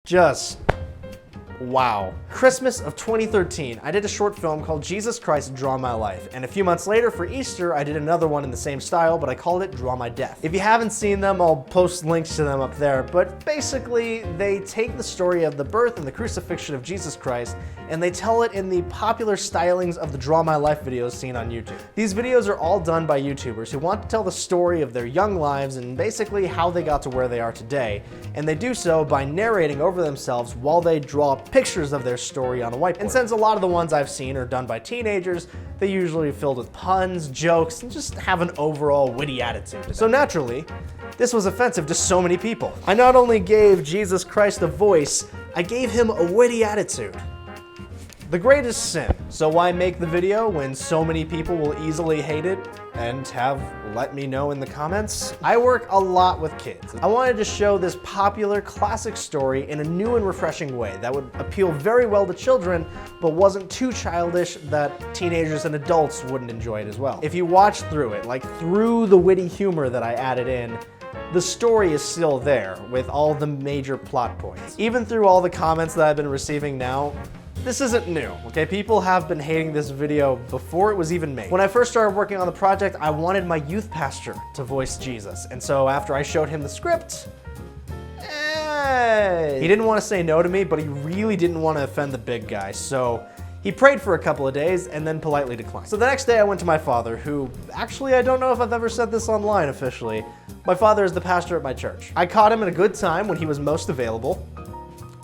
Just wow. Christmas of 2013, I did a short film called Jesus Christ, Draw My Life. And a few months later for Easter, I did another one in the same style, but I called it Draw My Death. If you haven't seen them, I'll post links to them up there. But basically, they take the story of the birth and the crucifixion of Jesus Christ, and they tell it in the popular stylings of the Draw My Life videos seen on YouTube. These videos are all done by YouTubers who want to tell the story of their young lives and basically how they got to where they are today. And they do so by narrating over themselves while they draw pictures of their story on a whiteboard. And since a lot of the ones I've seen are done by teenagers, they usually filled with puns, jokes, and just have an overall witty attitude. So naturally, this was offensive to so many people. I not only gave Jesus Christ a voice, I gave him a witty attitude. The greatest sin. So why make the video when so many people will easily hate it and have let me know in the comments? I work a lot with kids. I wanted to show this popular classic story in a new and refreshing way that would appeal very well to children, but wasn't too childish that teenagers and adults wouldn't enjoy it as well. If you watch through it, like through the witty humor that I added in, the story is still there with all the major plot points. Even through all the comments that I've been receiving now, this isn't new, okay? People have been hating this video before it was even made. When I first started working on the project, I wanted my youth pastor to voice Jesus. And so after I showed him the script, he didn't want to say no to me, but he really didn't want to offend the big guy. So he prayed for a couple of days and then politely declined. So the next day I went to my father, who, actually I don't know if I've ever said this online officially. My father is the pastor at my church. I caught him at a good time when he was most available.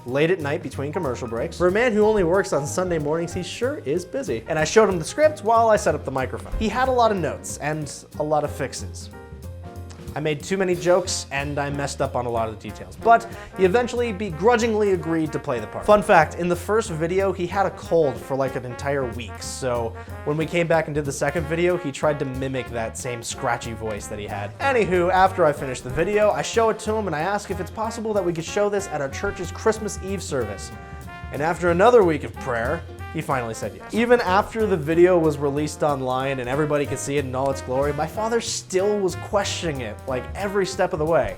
Late at night between commercial breaks. For a man who only works on Sunday mornings, he sure is busy. And I showed him the script while I set up the microphone. He had a lot of notes and a lot of fixes. I made too many jokes and I messed up on a lot of the details, but he eventually begrudgingly agreed to play the part. Fun fact, in the first video, he had a cold for like an entire week, so when we came back and did the second video, he tried to mimic that same scratchy voice that he had. Anywho, after I finished the video, I show it to him and I ask if it's possible that we could show this at our church's Christmas Eve service. And after another week of prayer, he finally said yes. Even after the video was released online and everybody could see it in all its glory, my father still was questioning it like every step of the way.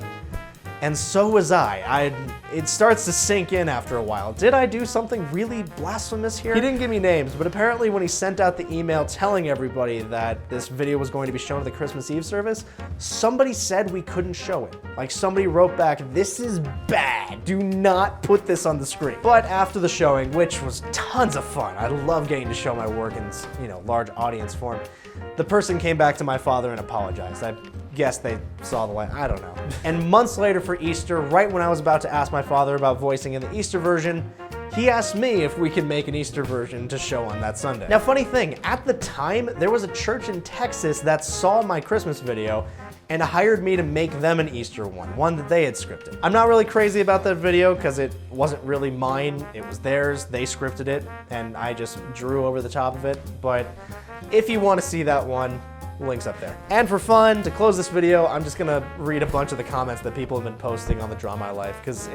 And so was I. It starts to sink in after a while. Did I do something really blasphemous here? He didn't give me names, but apparently when he sent out the email telling everybody that this video was going to be shown at the Christmas Eve service, somebody said we couldn't show it. Like somebody wrote back, "This is bad. Do not put this on the screen." But after the showing, which was tons of fun, I love getting to show my work in, large audience form, the person came back to my father and apologized. I guess they saw the light, I don't know. And months later for Easter, right when I was about to ask my father about voicing in the Easter version, he asked me if we could make an Easter version to show on that Sunday. Now, funny thing, at the time, there was a church in Texas that saw my Christmas video and hired me to make them an Easter one that they had scripted. I'm not really crazy about that video because it wasn't really mine, it was theirs, they scripted it, and I just drew over the top of it. But if you want to see that one, link's up there. And for fun, to close this video, I'm just gonna read a bunch of the comments that people have been posting on the Draw My Life, because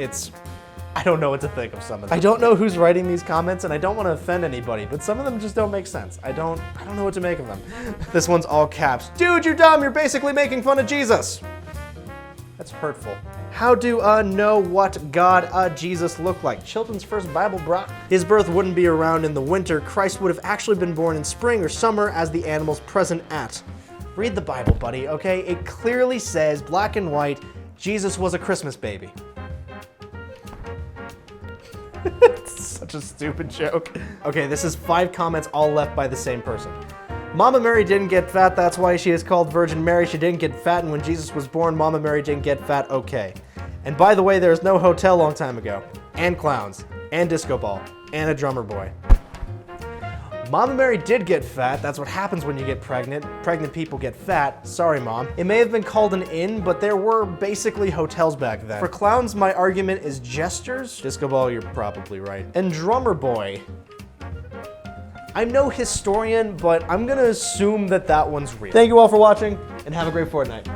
I don't know what to think of some of them. I don't know who's writing these comments, and I don't want to offend anybody, but some of them just don't make sense. I don't know what to make of them. This one's all caps. "Dude, you're dumb, you're basically making fun of Jesus." That's hurtful. "How do know what God Jesus looked like? Children's first Bible brought. His birth wouldn't be around in the winter. Christ would have actually been born in spring or summer as the animals present at." Read the Bible, buddy, okay? It clearly says, black and white, Jesus was a Christmas baby. It's such a stupid joke. Okay, this is 5 comments all left by the same person. "Mama Mary didn't get fat, that's why she is called Virgin Mary. She didn't get fat, and when Jesus was born, Mama Mary didn't get fat, okay. And by the way, there was no hotel long time ago. And clowns, and disco ball, and a drummer boy." "Mama Mary did get fat, that's what happens when you get pregnant. Pregnant people get fat, sorry mom. It may have been called an inn, but there were basically hotels back then. For clowns, my argument is jesters. Disco ball, you're probably right. And drummer boy. I'm no historian, but I'm gonna assume that that one's real. Thank you all for watching, and have a great fortnight.